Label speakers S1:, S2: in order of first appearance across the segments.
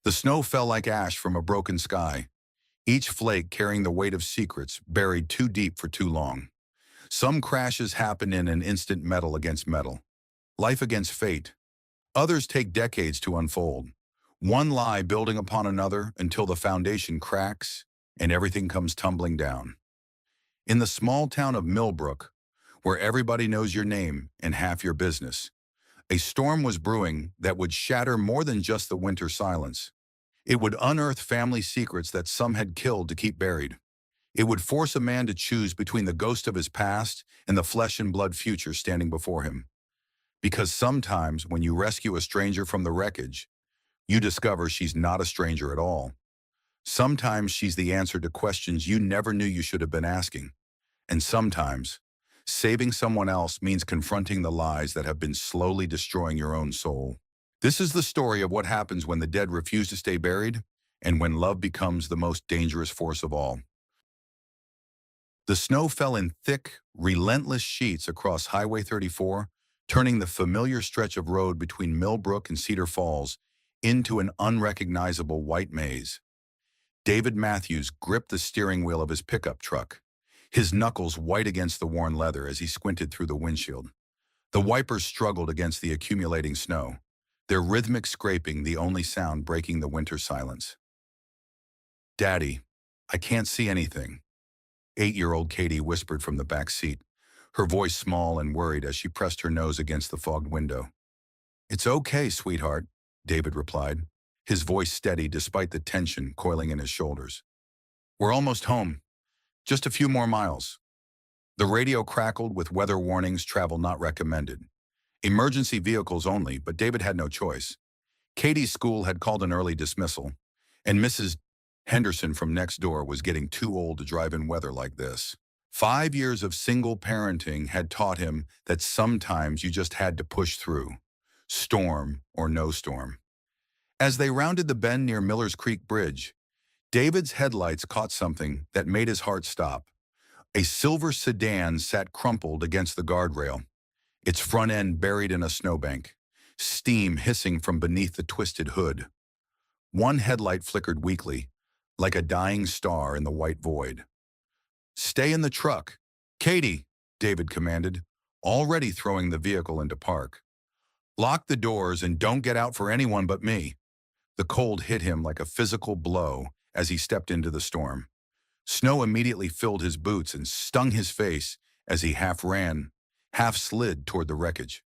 S1: The snow fell like ash from a broken sky, each flake carrying the weight of secrets buried too deep for too long. Some crashes happen in an instant, metal against metal, life against fate. Others take decades to unfold, one lie building upon another until the foundation cracks and everything comes tumbling down. In the small town of Millbrook, where everybody knows your name and half your business, a storm was brewing that would shatter more than just the winter silence. It would unearth family secrets that some had killed to keep buried. It would force a man to choose between the ghost of his past and the flesh and blood future standing before him. Because sometimes when you rescue a stranger from the wreckage, you discover she's not a stranger at all. Sometimes she's the answer to questions you never knew you should have been asking. And sometimes, saving someone else means confronting the lies that have been slowly destroying your own soul. This is the story of what happens when the dead refuse to stay buried and when love becomes the most dangerous force of all. The snow fell in thick, relentless sheets across Highway 34, turning the familiar stretch of road between Millbrook and Cedar Falls into an unrecognizable white maze. David Matthews gripped the steering wheel of his pickup truck, his knuckles white against the worn leather as he squinted through the windshield. The wipers struggled against the accumulating snow, their rhythmic scraping the only sound breaking the winter silence. "Daddy, I can't see anything," 8-year-old Katie whispered from the back seat, her voice small and worried as she pressed her nose against the fogged window. "It's okay, sweetheart," David replied, his voice steady despite the tension coiling in his shoulders. "We're almost home. Just a few more miles." The radio crackled with weather warnings, travel not recommended. Emergency vehicles only, but David had no choice. Katie's school had called an early dismissal, and Mrs. Henderson from next door was getting too old to drive in weather like this. 5 years of single parenting had taught him that sometimes you just had to push through, storm or no storm. As they rounded the bend near Miller's Creek Bridge, David's headlights caught something that made his heart stop. A silver sedan sat crumpled against the guardrail, its front end buried in a snowbank, steam hissing from beneath the twisted hood. One headlight flickered weakly, like a dying star in the white void. "Stay in the truck." "Katie," David commanded, already throwing the vehicle into park. "Lock the doors and don't get out for anyone but me." The cold hit him like a physical blow as he stepped into the storm. Snow immediately filled his boots and stung his face as he half ran, half slid toward the wreckage.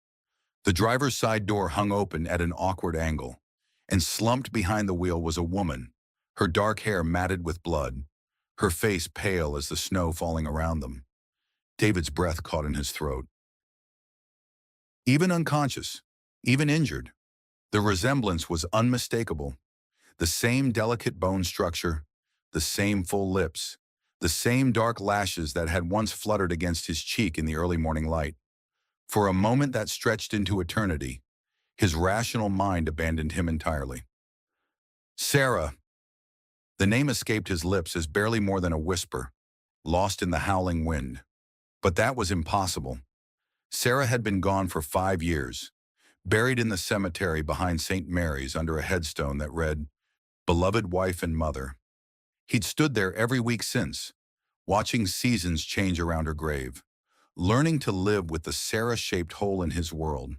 S1: The driver's side door hung open at an awkward angle, and slumped behind the wheel was a woman, her dark hair matted with blood, her face pale as the snow falling around them. David's breath caught in his throat. Even unconscious, even injured, the resemblance was unmistakable. The same delicate bone structure, the same full lips, the same dark lashes that had once fluttered against his cheek in the early morning light. For a moment that stretched into eternity, his rational mind abandoned him entirely. "Sarah." The name escaped his lips as barely more than a whisper, lost in the howling wind. But that was impossible. Sarah had been gone for 5 years, buried in the cemetery behind St. Mary's under a headstone that read, "Beloved wife and mother." He'd stood there every week since, watching seasons change around her grave, learning to live with the Sarah-shaped hole in his world.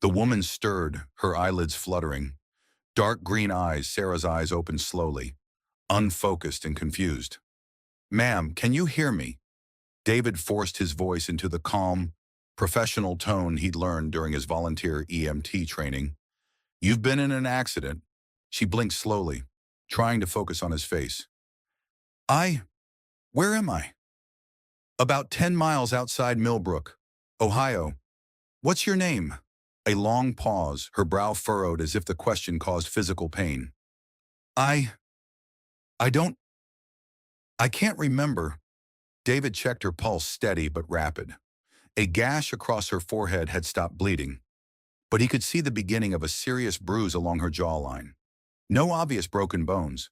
S1: The woman stirred, her eyelids fluttering. Dark green eyes, Sarah's eyes opened slowly, unfocused and confused. "Ma'am, can you hear me?" David forced his voice into the calm, professional tone he'd learned during his volunteer EMT training. "You've been in an accident." She blinked slowly, trying to focus on his face. Where am I?" "About 10 miles outside Millbrook, Ohio. What's your name?" A long pause, her brow furrowed as if the question caused physical pain. I, I don't, I can't remember." David checked her pulse, steady but rapid. A gash across her forehead had stopped bleeding, but he could see the beginning of a serious bruise along her jawline. No obvious broken bones,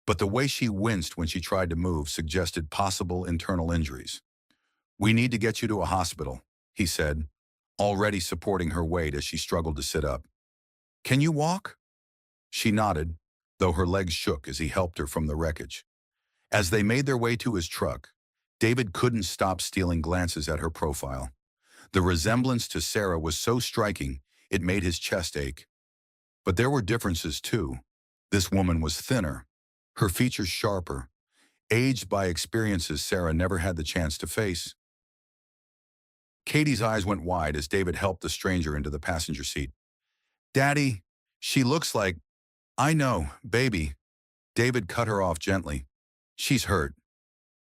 S1: but the way she winced when she tried to move suggested possible internal injuries. "We need to get you to a hospital," he said, already supporting her weight as she struggled to sit up. "Can you walk?" She nodded, though her legs shook as he helped her from the wreckage. As they made their way to his truck, David couldn't stop stealing glances at her profile. The resemblance to Sarah was so striking, it made his chest ache. But there were differences too. This woman was thinner, her features sharper, aged by experiences Sarah never had the chance to face. Katie's eyes went wide as David helped the stranger into the passenger seat. "Daddy, she looks like—" "I know, baby." David cut her off gently. "She's hurt.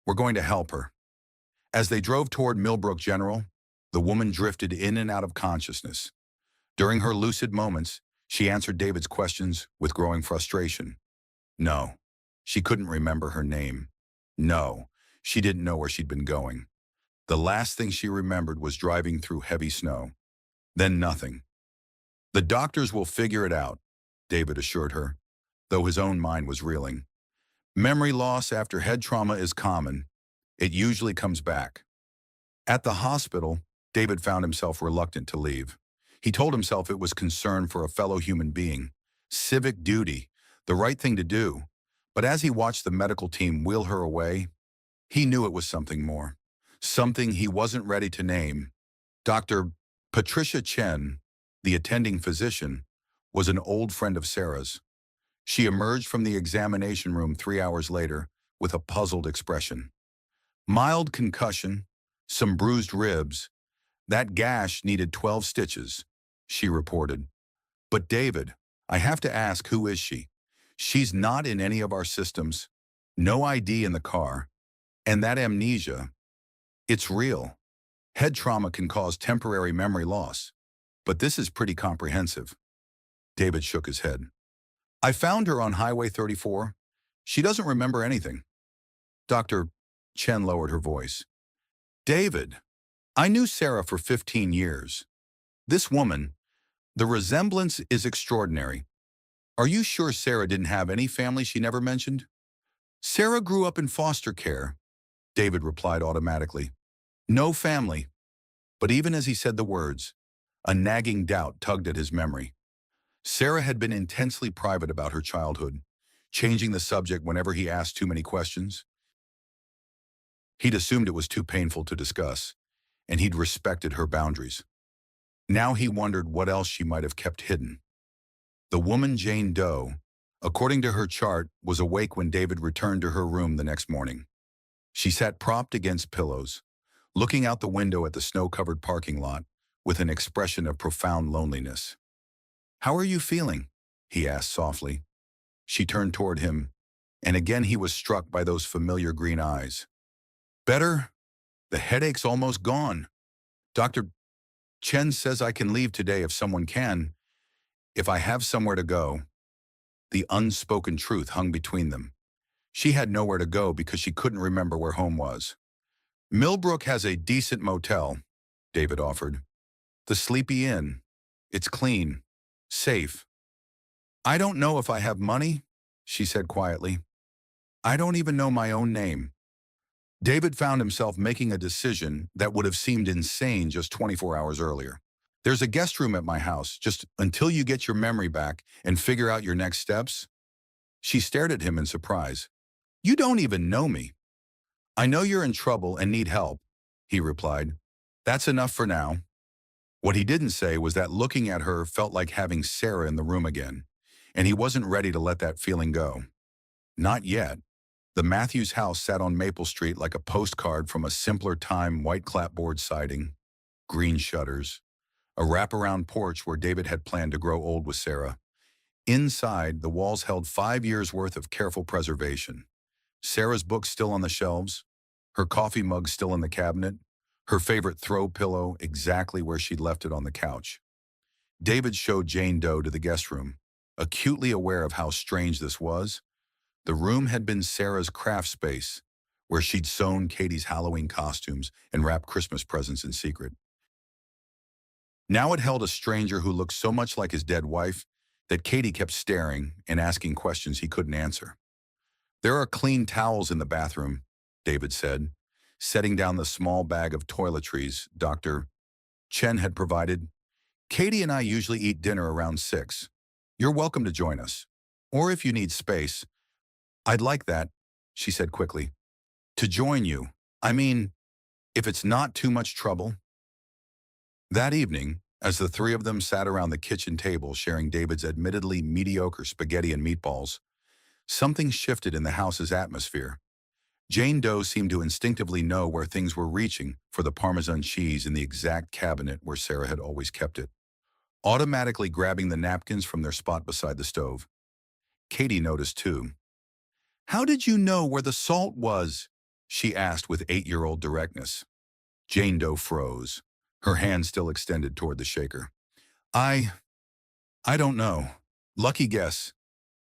S1: We're going to help her." As they drove toward Millbrook General, the woman drifted in and out of consciousness. During her lucid moments, she answered David's questions with growing frustration. No, she couldn't remember her name. No, she didn't know where she'd been going. The last thing she remembered was driving through heavy snow. Then nothing. "The doctors will figure it out," David assured her, though his own mind was reeling. "Memory loss after head trauma is common. It usually comes back." At the hospital, David found himself reluctant to leave. He told himself it was concern for a fellow human being, civic duty, the right thing to do. But as he watched the medical team wheel her away, he knew it was something more. Something he wasn't ready to name. Dr. Patricia Chen, the attending physician, was an old friend of Sarah's. She emerged from the examination room 3 hours later with a puzzled expression. "Mild concussion, some bruised ribs. That gash needed 12 stitches, she reported. "But David, I have to ask, who is she? She's not in any of our systems. No ID in the car. And that amnesia, it's real. Head trauma can cause temporary memory loss. But this is pretty comprehensive." David shook his head. "I found her on Highway 34. She doesn't remember anything." Dr. Chen lowered her voice. "David, I knew Sarah for 15 years. This woman, the resemblance is extraordinary. Are you sure Sarah didn't have any family she never mentioned?" "Sarah grew up in foster care," David replied automatically. "No family." But even as he said the words, a nagging doubt tugged at his memory. Sarah had been intensely private about her childhood, changing the subject whenever he asked too many questions. He'd assumed it was too painful to discuss, and he'd respected her boundaries. Now he wondered what else she might have kept hidden. The woman Jane Doe, according to her chart, was awake when David returned to her room the next morning. She sat propped against pillows, looking out the window at the snow-covered parking lot with an expression of profound loneliness. "How are you feeling?" he asked softly. She turned toward him, and again he was struck by those familiar green eyes. "Better? The headache's almost gone. Dr. Chen says I can leave today if someone can, if I have somewhere to go." The unspoken truth hung between them. She had nowhere to go because she couldn't remember where home was. "Millbrook has a decent motel," David offered. "The Sleepy Inn. It's clean, safe." "I don't know if I have money," she said quietly. "I don't even know my own name." David found himself making a decision that would have seemed insane just 24 hours earlier. "There's a guest room at my house, just until you get your memory back and figure out your next steps." She stared at him in surprise. "You don't even know me." "I know you're in trouble and need help," he replied. "That's enough for now." What he didn't say was that looking at her felt like having Sarah in the room again, and he wasn't ready to let that feeling go. Not yet. The Matthews house sat on Maple Street like a postcard from a simpler time, white clapboard siding, green shutters, a wraparound porch where David had planned to grow old with Sarah. Inside, the walls held 5 years' worth of careful preservation. Sarah's books still on the shelves, her coffee mug still in the cabinet, her favorite throw pillow exactly where she'd left it on the couch. David showed Jane Doe to the guest room, acutely aware of how strange this was. The room had been Sarah's craft space, where she'd sewn Katie's Halloween costumes and wrapped Christmas presents in secret. Now it held a stranger who looked so much like his dead wife that Katie kept staring and asking questions he couldn't answer. "There are clean towels in the bathroom," David said, setting down the small bag of toiletries Dr. Chen had provided. "Katie and I usually eat dinner around 6. You're welcome to join us. Or if you need space, I'd like that, she said quickly. To join you. I mean, if it's not too much trouble. That evening, as the three of them sat around the kitchen table sharing David's admittedly mediocre spaghetti and meatballs, something shifted in the house's atmosphere. Jane Doe seemed to instinctively know where things were reaching for the Parmesan cheese in the exact cabinet where Sarah had always kept it, automatically grabbing the napkins from their spot beside the stove. Katie noticed too. How did you know where the salt was? She asked with 8-year-old directness. Jane Doe froze, her hand still extended toward the shaker. I don't know. Lucky guess.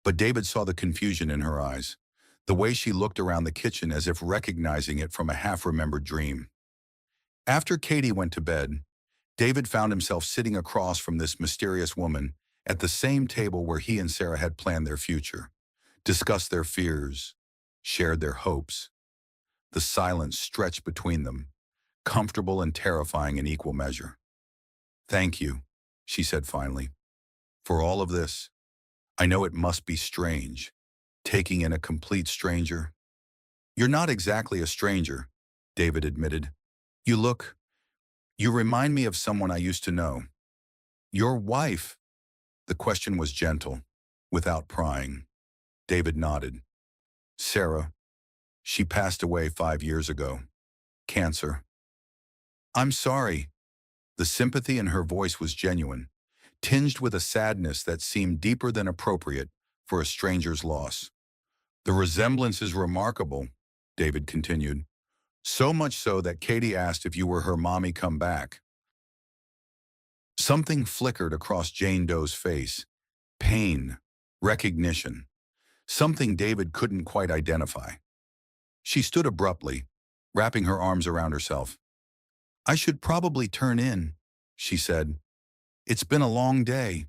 S1: But David saw the confusion in her eyes, the way she looked around the kitchen as if recognizing it from a half-remembered dream. After Katie went to bed, David found himself sitting across from this mysterious woman at the same table where he and Sarah had planned their future, discussed their fears, shared their hopes. The silence stretched between them, comfortable and terrifying in equal measure. Thank you, she said finally, for all of this. I know it must be strange, taking in a complete stranger. You're not exactly a stranger, David admitted. You remind me of someone I used to know. Your wife. The question was gentle, without prying. David nodded. Sarah. She passed away 5 years ago. Cancer. I'm sorry. The sympathy in her voice was genuine, tinged with a sadness that seemed deeper than appropriate for a stranger's loss. The resemblance is remarkable, David continued. So much so that Katie asked if you were her mommy come back. Something flickered across Jane Doe's face. Pain. Recognition. Something David couldn't quite identify. She stood abruptly, wrapping her arms around herself. I should probably turn in, she said. It's been a long day.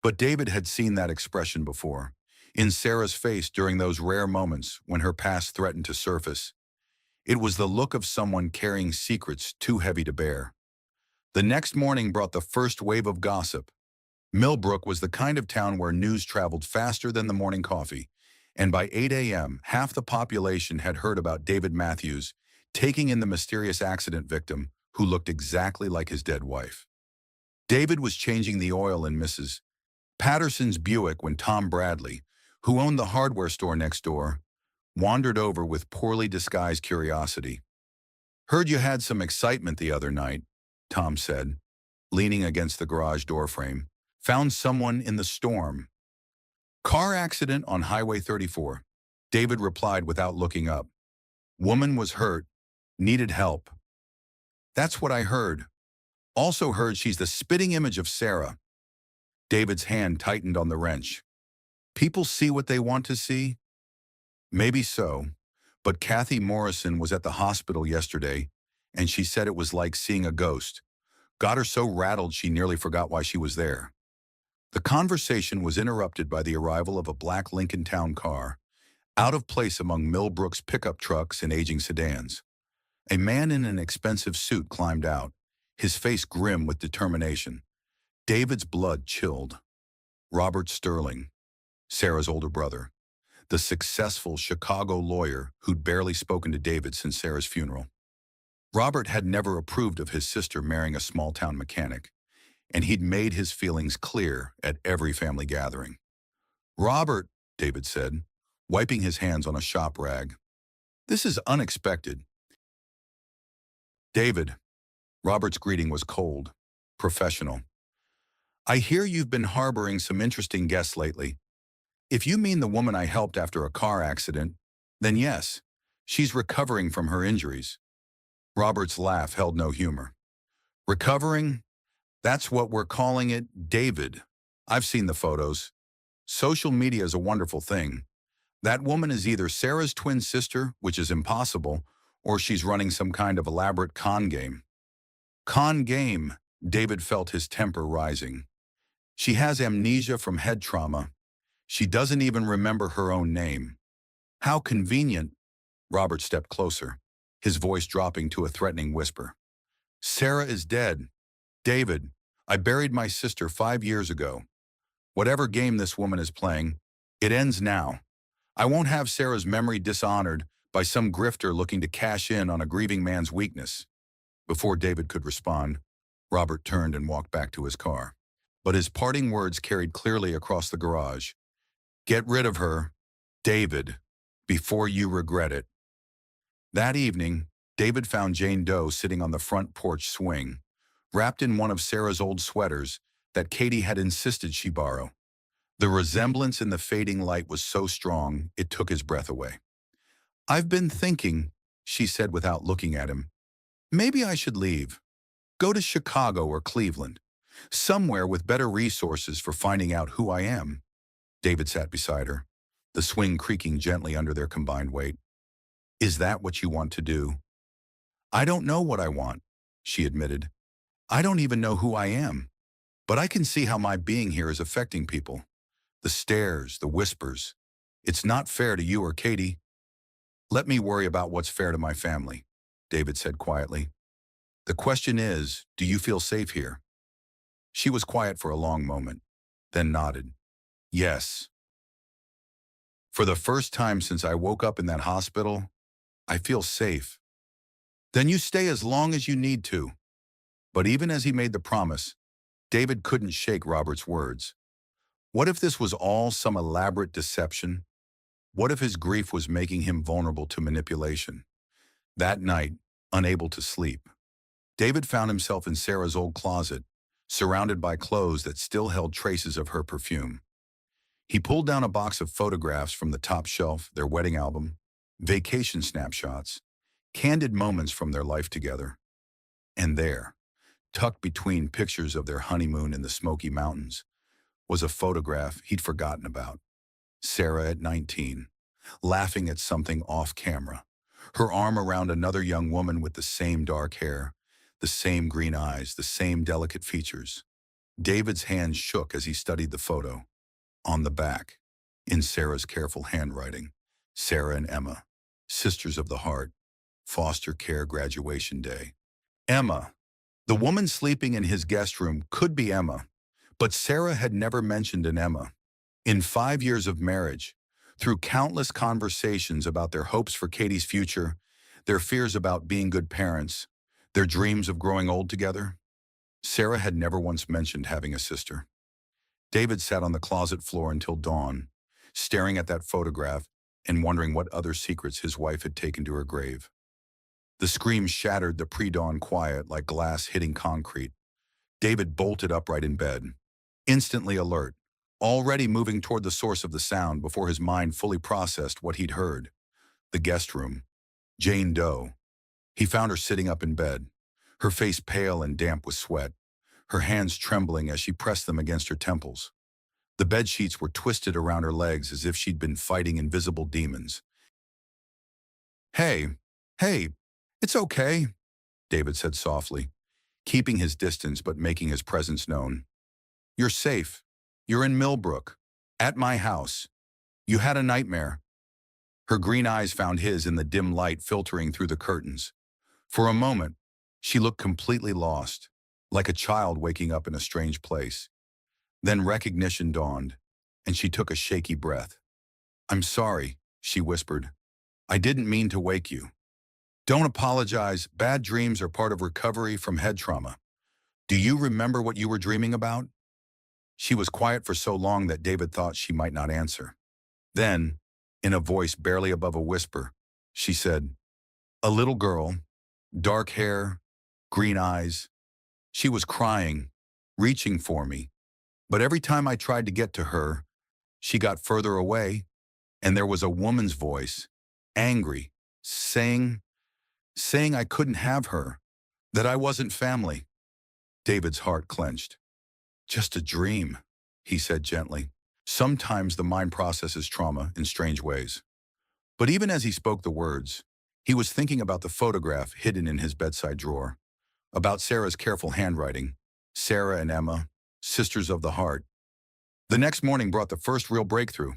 S1: But David had seen that expression before, in Sarah's face during those rare moments when her past threatened to surface. It was the look of someone carrying secrets too heavy to bear. The next morning brought the first wave of gossip. Millbrook was the kind of town where news traveled faster than the morning coffee, and by 8 a.m., half the population had heard about David Matthews taking in the mysterious accident victim who looked exactly like his dead wife. David was changing the oil in Mrs. Patterson's Buick when Tom Bradley, who owned the hardware store next door, wandered over with poorly disguised curiosity. Heard you had some excitement the other night, Tom said, leaning against the garage doorframe. Found someone in the storm. Car accident on Highway 34. David replied without looking up. Woman was hurt, needed help. That's what I heard. Also heard she's the spitting image of Sarah. David's hand tightened on the wrench. People see what they want to see? Maybe so, but Kathy Morrison was at the hospital yesterday, and she said it was like seeing a ghost. Got her so rattled she nearly forgot why she was there. The conversation was interrupted by the arrival of a black Lincoln Town car, out of place among Millbrook's pickup trucks and aging sedans. A man in an expensive suit climbed out, his face grim with determination. David's blood chilled. Robert Sterling, Sarah's older brother, the successful Chicago lawyer who'd barely spoken to David since Sarah's funeral. Robert had never approved of his sister marrying a small-town mechanic, and he'd made his feelings clear at every family gathering. Robert, David said, wiping his hands on a shop rag. This is unexpected. David, Robert's greeting was cold, professional. I hear you've been harboring some interesting guests lately. If you mean the woman I helped after a car accident, then yes, she's recovering from her injuries. Robert's laugh held no humor. Recovering? That's what we're calling it, David. I've seen the photos. Social media is a wonderful thing. That woman is either Sarah's twin sister, which is impossible, or she's running some kind of elaborate con game. Con game, David felt his temper rising. She has amnesia from head trauma. She doesn't even remember her own name. How convenient. Robert stepped closer, his voice dropping to a threatening whisper. Sarah is dead. David, I buried my sister 5 years ago. Whatever game this woman is playing, It ends now. I won't have Sarah's memory dishonored by some grifter looking to cash in on a grieving man's weakness." Before David could respond, Robert turned and walked back to his car. But his parting words carried clearly across the garage. "Get rid of her, David, before you regret it." That evening, David found Jane Doe sitting on the front porch swing, wrapped in one of Sarah's old sweaters that Katie had insisted she borrow. The resemblance in the fading light was so strong, it took his breath away. "I've been thinking," she said without looking at him. "Maybe I should leave. Go to Chicago or Cleveland. Somewhere with better resources for finding out who I am." David sat beside her, the swing creaking gently under their combined weight. "Is that what you want to do?" "I don't know what I want," she admitted. "I don't even know who I am. But I can see how my being here is affecting people. The stares, the whispers. It's not fair to you or Katie." "Let me worry about what's fair to my family," David said quietly. "The question is, do you feel safe here?" She was quiet for a long moment, then nodded. "Yes. For the first time since I woke up in that hospital, I feel safe." "Then you stay as long as you need to." But even as he made the promise, David couldn't shake Robert's words. What if this was all some elaborate deception? What if his grief was making him vulnerable to manipulation? That night, unable to sleep, David found himself in Sarah's old closet, surrounded by clothes that still held traces of her perfume. He pulled down a box of photographs from the top shelf, their wedding album, vacation snapshots, candid moments from their life together. And there, tucked between pictures of their honeymoon in the Smoky Mountains, was a photograph he'd forgotten about. Sarah at 19, laughing at something off camera, her arm around another young woman with the same dark hair, the same green eyes, the same delicate features. David's hands shook as he studied the photo. On the back, in Sarah's careful handwriting, "Sarah and Emma, Sisters of the Heart, Foster Care Graduation Day." Emma. The woman sleeping in his guest room could be Emma, but Sarah had never mentioned an Emma. In 5 years of marriage, through countless conversations about their hopes for Katie's future, their fears about being good parents, their dreams of growing old together, Sarah had never once mentioned having a sister. David sat on the closet floor until dawn, staring at that photograph and wondering what other secrets his wife had taken to her grave. The scream shattered the pre-dawn quiet like glass hitting concrete. David bolted upright in bed, instantly alert, already moving toward the source of the sound before his mind fully processed what he'd heard. The guest room. Jane Doe. He found her sitting up in bed, her face pale and damp with sweat, her hands trembling as she pressed them against her temples. The bed sheets were twisted around her legs as if she'd been fighting invisible demons. "Hey, hey, it's okay," David said softly, keeping his distance but making his presence known. "You're safe. You're in Millbrook, at my house. You had a nightmare." Her green eyes found his in the dim light filtering through the curtains. For a moment, she looked completely lost, like a child waking up in a strange place. Then recognition dawned, and she took a shaky breath. "I'm sorry," she whispered. "I didn't mean to wake you." "Don't apologize. Bad dreams are part of recovery from head trauma. Do you remember what you were dreaming about?" She was quiet for so long that David thought she might not answer. Then, in a voice barely above a whisper, she said, "A little girl, dark hair, green eyes. She was crying, reaching for me. But every time I tried to get to her, she got further away, and there was a woman's voice, angry, saying I couldn't have her, that I wasn't family." David's heart clenched. "Just a dream," he said gently. Sometimes the mind processes trauma in strange ways. But even as he spoke the words, he was thinking about the photograph hidden in his bedside drawer, about Sarah's careful handwriting, Sarah and Emma, Sisters of the Heart. The next morning brought the first real breakthrough.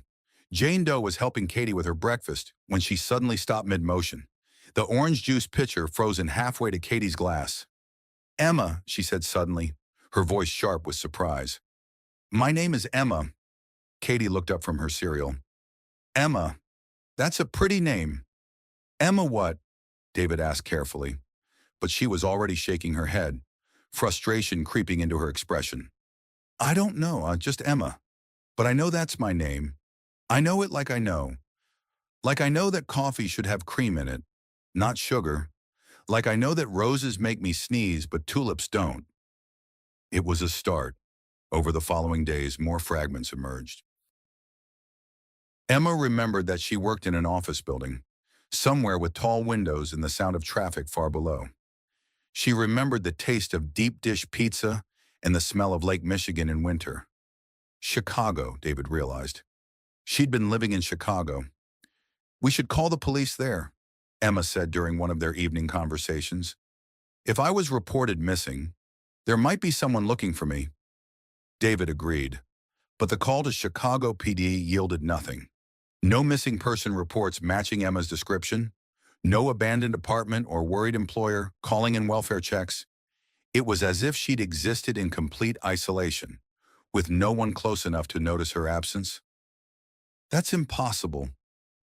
S1: Jane Doe was helping Katie with her breakfast when she suddenly stopped mid-motion, the orange juice pitcher frozen halfway to Katie's glass. "Emma," she said suddenly, her voice sharp with surprise. "My name is Emma." Katie looked up from her cereal. Emma. That's a pretty name. Emma what? David asked carefully, but she was already shaking her head, frustration creeping into her expression. I don't know, just Emma. But I know that's my name. I know it like I know. Like I know that coffee should have cream in it, not sugar. Like I know that roses make me sneeze, but tulips don't. It was a start. Over the following days, more fragments emerged. Emma remembered that she worked in an office building, somewhere with tall windows and the sound of traffic far below. She remembered the taste of deep dish pizza and the smell of Lake Michigan in winter. Chicago, David realized. She'd been living in Chicago. We should call the police there, Emma said during one of their evening conversations. If I was reported missing, there might be someone looking for me. David agreed, but the call to Chicago PD yielded nothing. No missing person reports matching Emma's description, no abandoned apartment or worried employer calling in welfare checks. It was as if she'd existed in complete isolation, with no one close enough to notice her absence. That's impossible,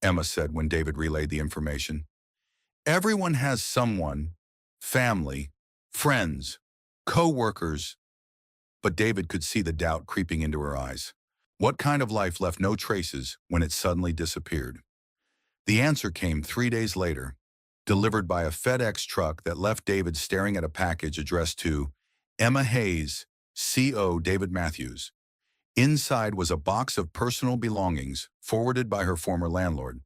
S1: Emma said when David relayed the information. Everyone has someone, family, friends, co-workers, but David could see the doubt creeping into her eyes. What kind of life left no traces when it suddenly disappeared? The answer came 3 days later, delivered by a FedEx truck that left David staring at a package addressed to Emma Hayes, C.O. David Matthews. Inside was a box of personal belongings forwarded by her former landlord,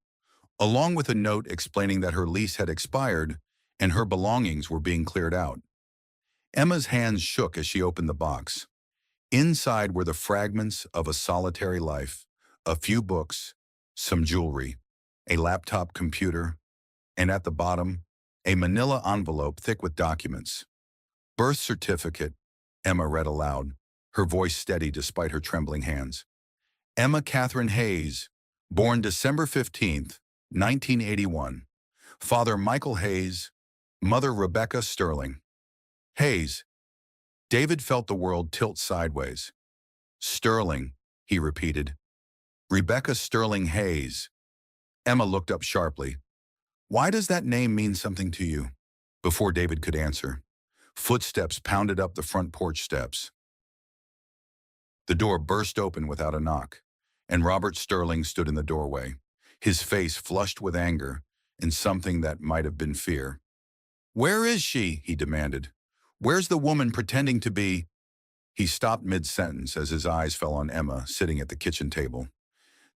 S1: along with a note explaining that her lease had expired and her belongings were being cleared out. Emma's hands shook as she opened the box. Inside were the fragments of a solitary life, a few books, some jewelry, a laptop computer, and at the bottom, a manila envelope thick with documents. Birth certificate, Emma read aloud, her voice steady despite her trembling hands. Emma Catherine Hayes, born December 15th, 1981. Father Michael Hayes, mother Rebecca Sterling. Hayes. David felt the world tilt sideways. Sterling, he repeated. Rebecca Sterling Hayes. Emma looked up sharply. Why does that name mean something to you? Before David could answer, footsteps pounded up the front porch steps. The door burst open without a knock, and Robert Sterling stood in the doorway, his face flushed with anger and something that might have been fear. Where is she? He demanded. Where's the woman pretending to be? He stopped mid-sentence as his eyes fell on Emma sitting at the kitchen table.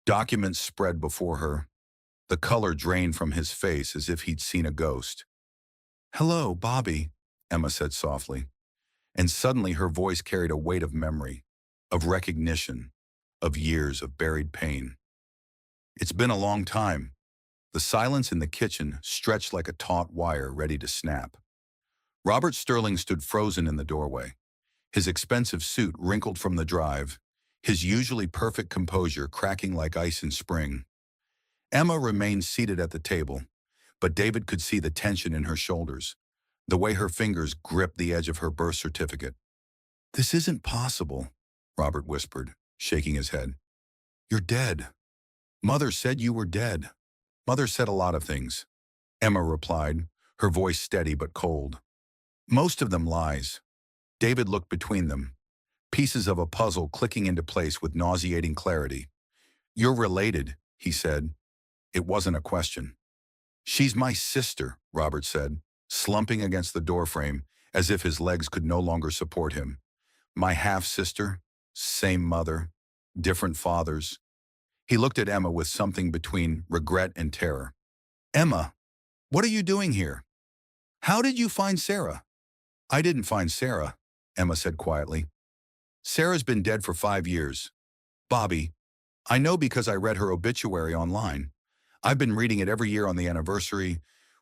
S1: Documents spread before her. The color drained from his face as if he'd seen a ghost. Hello, Bobby, Emma said softly, and suddenly her voice carried a weight of memory, of recognition, of years of buried pain. It's been a long time. The silence in the kitchen stretched like a taut wire ready to snap. Robert Sterling stood frozen in the doorway, his expensive suit wrinkled from the drive, his usually perfect composure cracking like ice in spring. Emma remained seated at the table, but David could see the tension in her shoulders, the way her fingers gripped the edge of her birth certificate. This isn't possible, Robert whispered, shaking his head. You're dead. Mother said you were dead. Mother said a lot of things, Emma replied, her voice steady but cold. Most of them lies. David looked between them, pieces of a puzzle clicking into place with nauseating clarity. You're related, he said. It wasn't a question. She's my sister, Robert said, slumping against the doorframe as if his legs could no longer support him. My half-sister, same mother, different fathers. He looked at Emma with something between regret and terror. Emma, what are you doing here? How did you find Sarah? I didn't find Sarah, Emma said quietly. Sarah's been dead for 5 years. Bobby, I know because I read her obituary online. I've been reading it every year on the anniversary,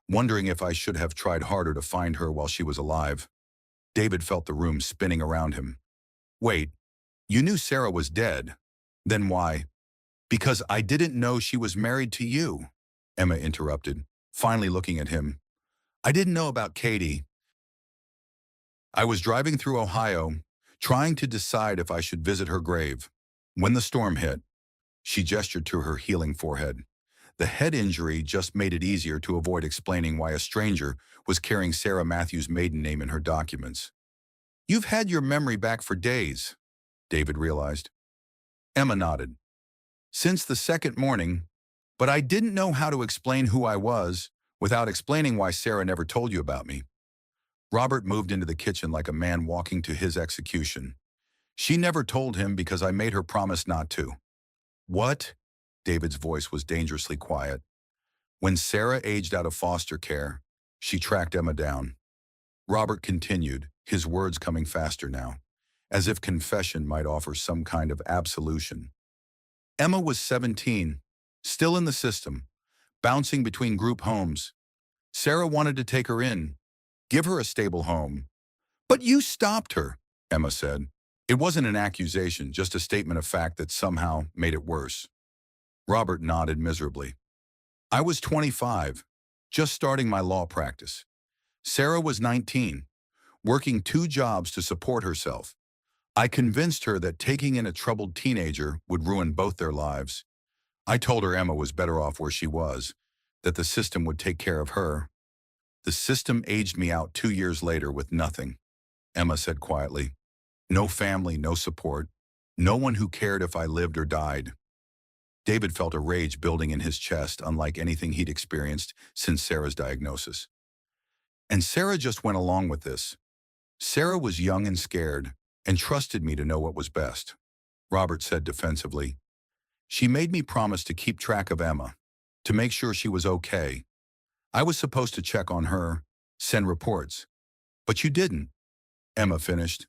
S1: wondering if I should have tried harder to find her while she was alive. David felt the room spinning around him. Wait, you knew Sarah was dead. Then why? Because I didn't know she was married to you, Emma interrupted, finally looking at him. I didn't know about Katie. I was driving through Ohio, trying to decide if I should visit her grave, when the storm hit. She gestured to her healing forehead. The head injury just made it easier to avoid explaining why a stranger was carrying Sarah Matthews' maiden name in her documents. You've had your memory back for days, David realized. Emma nodded. Since the second morning, but I didn't know how to explain who I was without explaining why Sarah never told you about me. Robert moved into the kitchen like a man walking to his execution. She never told him because I made her promise not to. What? David's voice was dangerously quiet. When Sarah aged out of foster care, she tracked Emma down. Robert continued, his words coming faster now, as if confession might offer some kind of absolution. Emma was 17, still in the system, bouncing between group homes. Sarah wanted to take her in, give her a stable home. But you stopped her, Emma said. It wasn't an accusation, just a statement of fact that somehow made it worse. Robert nodded miserably. I was 25, just starting my law practice. Sarah was 19, working 2 jobs to support herself. I convinced her that taking in a troubled teenager would ruin both their lives. I told her Emma was better off where she was, that the system would take care of her. The system aged me out 2 years later with nothing, Emma said quietly. No family, no support, no one who cared if I lived or died. David felt a rage building in his chest, unlike anything he'd experienced since Sarah's diagnosis. And Sarah just went along with this. Sarah was young and scared, and trusted me to know what was best, Robert said defensively. She made me promise to keep track of Emma, to make sure she was okay. I was supposed to check on her, send reports. But you didn't, Emma finished.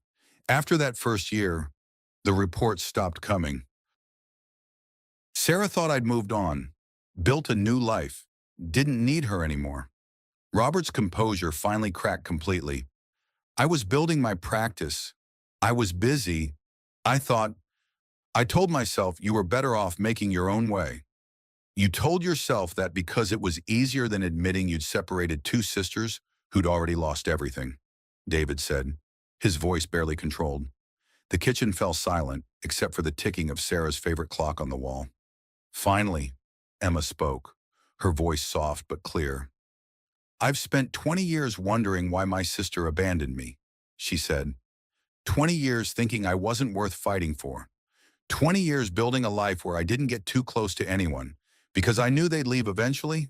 S1: After that first year, the reports stopped coming. Sarah thought I'd moved on, built a new life, didn't need her anymore. Robert's composure finally cracked completely. I was building my practice. I was busy. I told myself you were better off making your own way. You told yourself that because it was easier than admitting you'd separated 2 sisters who'd already lost everything, David said, his voice barely controlled. The kitchen fell silent, except for the ticking of Sarah's favorite clock on the wall. Finally, Emma spoke, her voice soft but clear. I've spent 20 years wondering why my sister abandoned me, she said. 20 years thinking I wasn't worth fighting for. 20 years building a life where I didn't get too close to anyone, because I knew they'd leave eventually.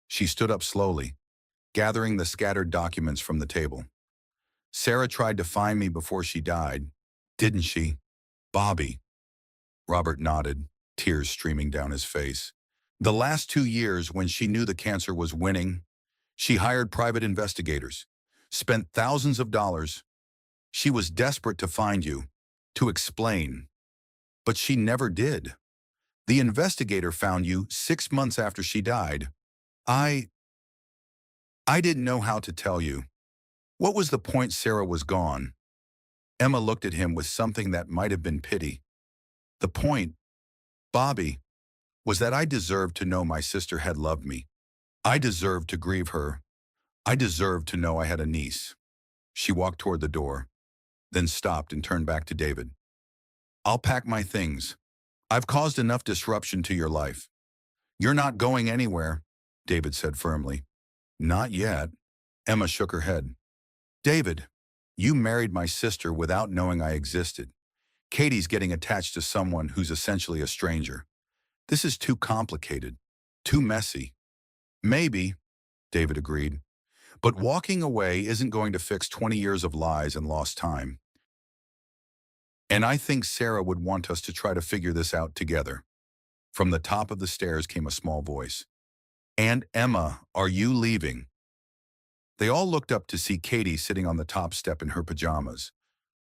S1: She stood up slowly, gathering the scattered documents from the table. Sarah tried to find me before she died, didn't she? Bobby. Robert nodded, tears streaming down his face. The last 2 years, when she knew the cancer was winning, she hired private investigators, spent thousands of dollars. She was desperate to find you, to explain. But she never did. The investigator found you 6 months after she died. I didn't know how to tell you. What was the point Sarah was gone? Emma looked at him with something that might have been pity. The point, Bobby, was that I deserved to know my sister had loved me. I deserved to grieve her. I deserved to know I had a niece. She walked toward the door, then stopped and turned back to David. I'll pack my things. I've caused enough disruption to your life. You're not going anywhere, David said firmly. Not yet. Emma shook her head. David, you married my sister without knowing I existed. Katie's getting attached to someone who's essentially a stranger. This is too complicated, too messy. Maybe, David agreed. But walking away isn't going to fix 20 years of lies and lost time. And I think Sarah would want us to try to figure this out together. From the top of the stairs came a small voice. Aunt Emma, are you leaving? They all looked up to see Katie sitting on the top step in her pajamas,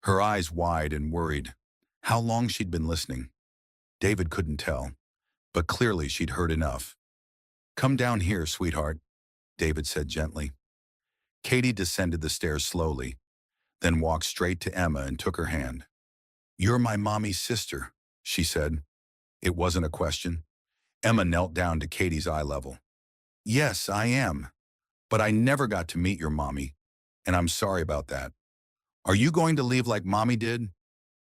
S1: her eyes wide and worried. How long she'd been listening, David couldn't tell, but clearly she'd heard enough. Come down here, sweetheart, David said gently. Katie descended the stairs slowly, then walked straight to Emma and took her hand. You're my mommy's sister, she said. It wasn't a question. Emma knelt down to Katie's eye level. Yes, I am, but I never got to meet your mommy, and I'm sorry about that. Are you going to leave like mommy did?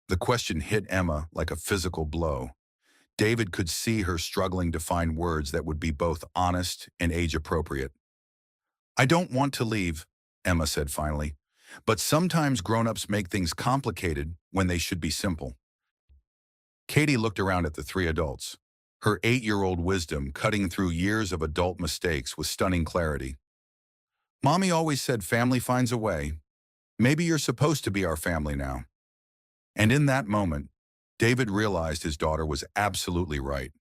S1: The question hit Emma like a physical blow. David could see her struggling to find words that would be both honest and age-appropriate. "I don't want to leave," Emma said finally. "But sometimes grown-ups make things complicated when they should be simple." Katie looked around at the three adults, her 8-year-old wisdom cutting through years of adult mistakes with stunning clarity. "Mommy always said family finds a way. Maybe you're supposed to be our family now." And in that moment, David realized his daughter was absolutely right.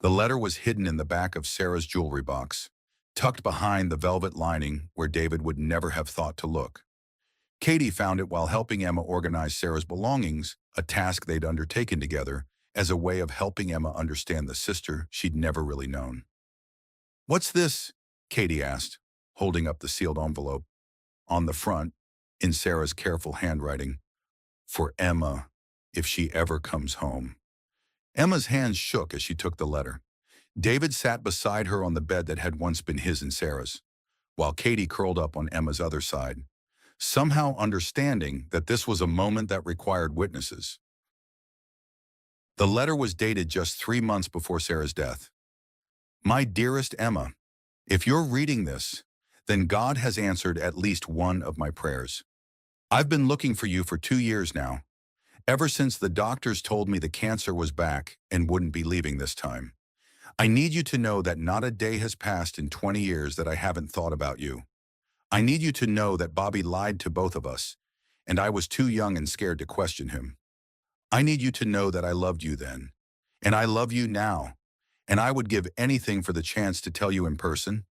S1: The letter was hidden in the back of Sarah's jewelry box, tucked behind the velvet lining where David would never have thought to look. Katie found it while helping Emma organize Sarah's belongings, a task they'd undertaken together, as a way of helping Emma understand the sister she'd never really known. "What's this?" Katie asked, holding up the sealed envelope. On the front, in Sarah's careful handwriting, "For Emma, if she ever comes home." Emma's hands shook as she took the letter. David sat beside her on the bed that had once been his and Sarah's, while Katie curled up on Emma's other side, somehow understanding that this was a moment that required witnesses. The letter was dated just 3 months before Sarah's death. "My dearest Emma, if you're reading this, then God has answered at least one of my prayers. I've been looking for you for 2 years now, ever since the doctors told me the cancer was back and wouldn't be leaving this time. I need you to know that not a day has passed in 20 years that I haven't thought about you. I need you to know that Bobby lied to both of us, and I was too young and scared to question him. I need you to know that I loved you then, and I love you now, and I would give anything for the chance to tell you in person.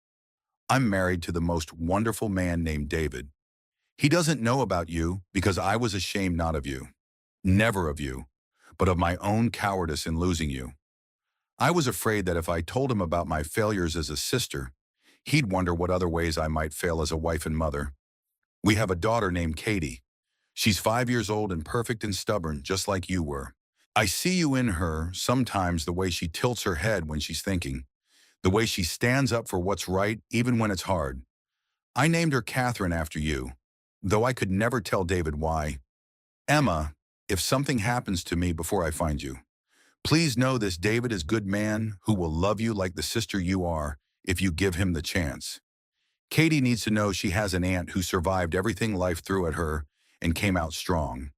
S1: I'm married to the most wonderful man named David. He doesn't know about you because I was ashamed not of you, never of you, but of my own cowardice in losing you. I was afraid that if I told him about my failures as a sister, he'd wonder what other ways I might fail as a wife and mother. We have a daughter named Katie. She's 5 years old and perfect and stubborn, just like you were. I see you in her sometimes, the way she tilts her head when she's thinking, the way she stands up for what's right even when it's hard. I named her Catherine after you, though I could never tell David why. Emma, if something happens to me before I find you, please know this: David is a good man who will love you like the sister you are if you give him the chance. Katie needs to know she has an aunt who survived everything life threw at her and came out strong.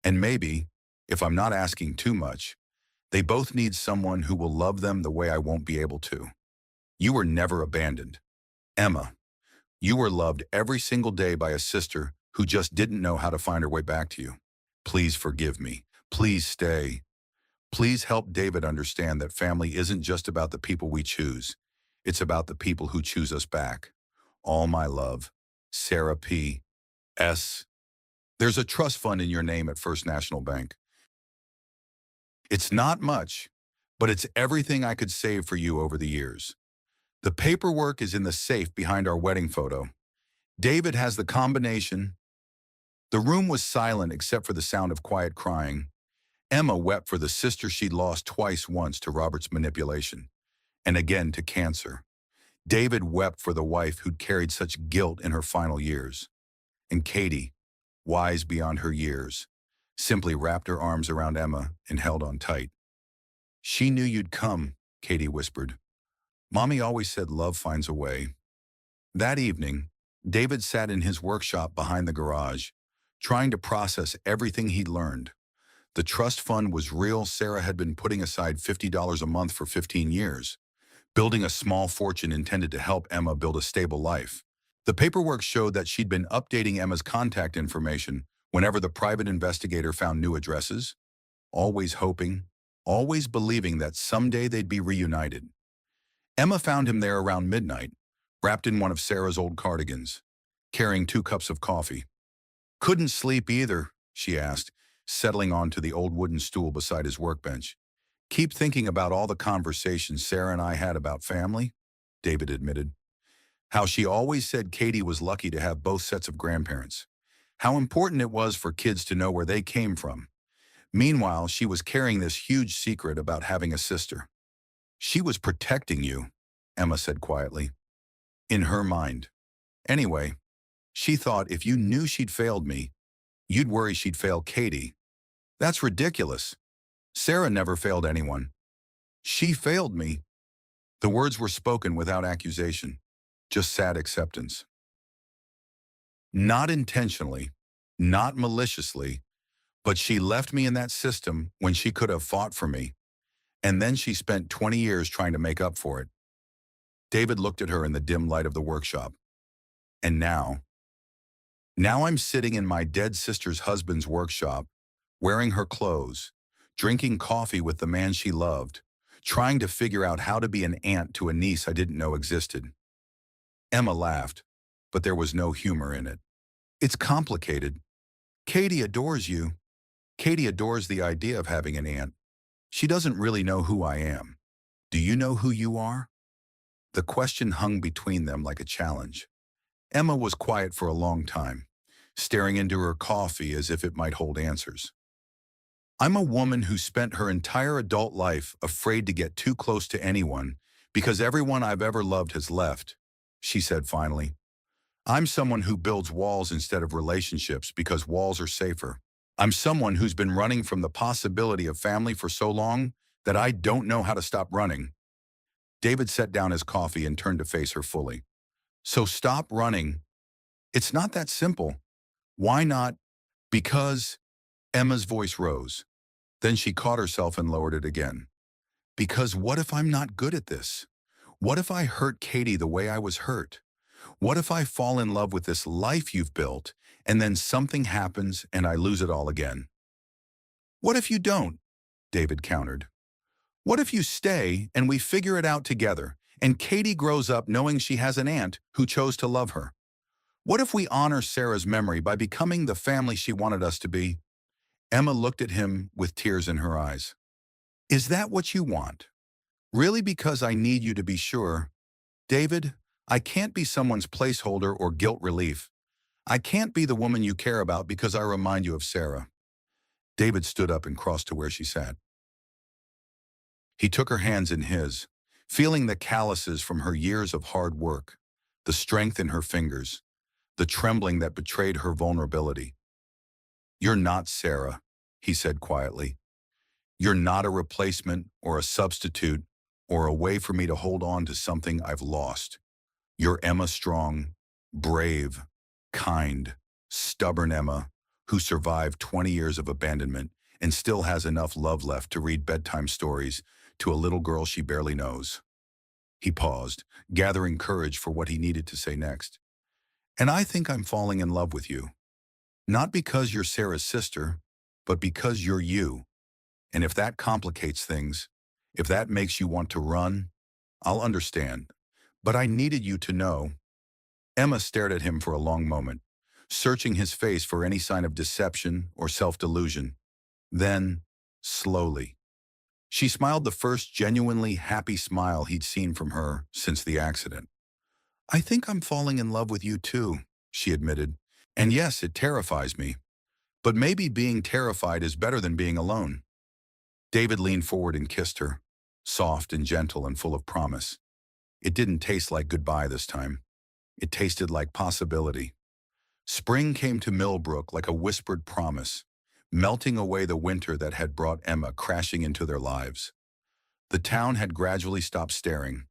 S1: And maybe, if I'm not asking too much, they both need someone who will love them the way I won't be able to. You were never abandoned. Emma, you were loved every single day by a sister who just didn't know how to find her way back to you. Please forgive me. Please stay. Please help David understand that family isn't just about the people we choose. It's about the people who choose us back. All my love, Sarah P. S. There's a trust fund in your name at First National Bank. It's not much, but it's everything I could save for you over the years. The paperwork is in the safe behind our wedding photo. David has the combination." The room was silent except for the sound of quiet crying. Emma wept for the sister she'd lost twice, once to Robert's manipulation, and again to cancer. David wept for the wife who'd carried such guilt in her final years. And Katie, wise beyond her years, simply wrapped her arms around Emma and held on tight. "She knew you'd come," Katie whispered. "Mommy always said love finds a way." That evening, David sat in his workshop behind the garage, trying to process everything he'd learned. The trust fund was real. Sarah had been putting aside $50 a month for 15 years, building a small fortune intended to help Emma build a stable life. The paperwork showed that she'd been updating Emma's contact information whenever the private investigator found new addresses, always hoping, always believing that someday they'd be reunited. Emma found him there around midnight, wrapped in one of Sarah's old cardigans, carrying 2 cups of coffee. "Couldn't sleep either," she asked, settling onto the old wooden stool beside his workbench. "Keep thinking about all the conversations Sarah and I had about family," David admitted. How she always said Katie was lucky to have both sets of grandparents. How important it was for kids to know where they came from. Meanwhile, she was carrying this huge secret about having a sister. "She was protecting you," Emma said quietly. "In her mind. Anyway, she thought if you knew she'd failed me, you'd worry she'd fail Katie. That's ridiculous. Sarah never failed anyone. She failed me. The words were spoken without accusation, just sad acceptance. Not intentionally, not maliciously, but she left me in that system when she could have fought for me, and then she spent 20 years trying to make up for it. David looked at her in the dim light of the workshop. And now I'm sitting in my dead sister's husband's workshop, wearing her clothes, drinking coffee with the man she loved, trying to figure out how to be an aunt to a niece I didn't know existed. Emma laughed, but there was no humor in it. It's complicated. Katie adores you. Katie adores the idea of having an aunt. She doesn't really know who I am. Do you know who you are? The question hung between them like a challenge. Emma was quiet for a long time, staring into her coffee as if it might hold answers. I'm a woman who spent her entire adult life afraid to get too close to anyone because everyone I've ever loved has left, she said finally. I'm someone who builds walls instead of relationships because walls are safer. I'm someone who's been running from the possibility of family for so long that I don't know how to stop running. David set down his coffee and turned to face her fully. So stop running. It's not that simple. Why not? Because Emma's voice rose. Then she caught herself and lowered it again. Because what if I'm not good at this? What if I hurt Katie the way I was hurt? What if I fall in love with this life you've built and then something happens and I lose it all again? What if you don't? David countered. What if you stay and we figure it out together and Katie grows up knowing she has an aunt who chose to love her? What if we honor Sarah's memory by becoming the family she wanted us to be? Emma looked at him with tears in her eyes. Is that what you want? Really, because I need you to be sure? David, I can't be someone's placeholder or guilt relief. I can't be the woman you care about because I remind you of Sarah. David stood up and crossed to where she sat. He took her hands in his, feeling the calluses from her years of hard work, the strength in her fingers, the trembling that betrayed her vulnerability. You're not Sarah, he said quietly. You're not a replacement or a substitute or a way for me to hold on to something I've lost. You're Emma Strong, brave, kind, stubborn Emma, who survived 20 years of abandonment and still has enough love left to read bedtime stories to a little girl she barely knows. He paused, gathering courage for what he needed to say next. And I think I'm falling in love with you. Not because you're Sarah's sister, but because you're you. And if that complicates things, if that makes you want to run, I'll understand. But I needed you to know. Emma stared at him for a long moment, searching his face for any sign of deception or self-delusion. Then, slowly, she smiled the first genuinely happy smile he'd seen from her since the accident. I think I'm falling in love with you too, she admitted. And yes, it terrifies me. But maybe being terrified is better than being alone. David leaned forward and kissed her, soft and gentle and full of promise. It didn't taste like goodbye this time. It tasted like possibility. Spring came to Millbrook like a whispered promise, melting away the winter that had brought Emma crashing into their lives. The town had gradually stopped staring,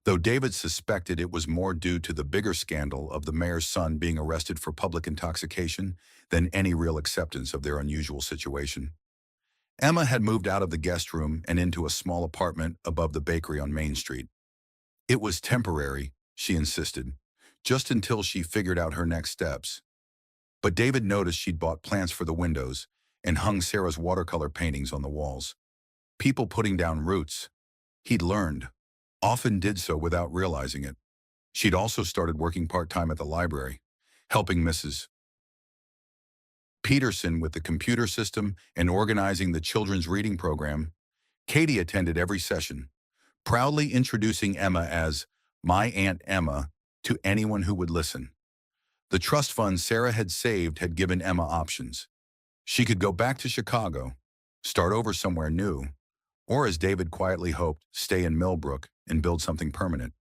S1: though David suspected it was more due to the bigger scandal of the mayor's son being arrested for public intoxication than any real acceptance of their unusual situation. Emma had moved out of the guest room and into a small apartment above the bakery on Main Street. It was temporary, she insisted, just until she figured out her next steps. But David noticed she'd bought plants for the windows and hung Sarah's watercolor paintings on the walls. People putting down roots. He'd learned, often did so without realizing it. She'd also started working part-time at the library, helping Mrs. Peterson with the computer system and organizing the children's reading program. Katie attended every session, proudly introducing Emma as my Aunt Emma to anyone who would listen. The trust fund Sarah had saved had given Emma options. She could go back to Chicago, start over somewhere new, or as David quietly hoped, stay in Millbrook and build something permanent.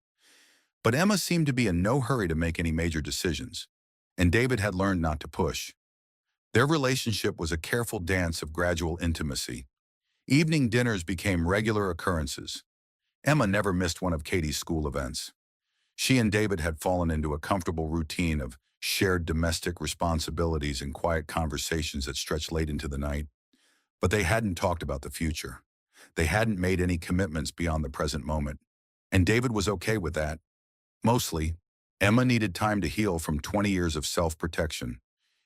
S1: But Emma seemed to be in no hurry to make any major decisions, and David had learned not to push. Their relationship was a careful dance of gradual intimacy. Evening dinners became regular occurrences. Emma never missed one of Katie's school events. She and David had fallen into a comfortable routine of shared domestic responsibilities and quiet conversations that stretched late into the night. But they hadn't talked about the future. They hadn't made any commitments beyond the present moment. And David was okay with that. Mostly, Emma needed time to heal from 20 years of self-protection,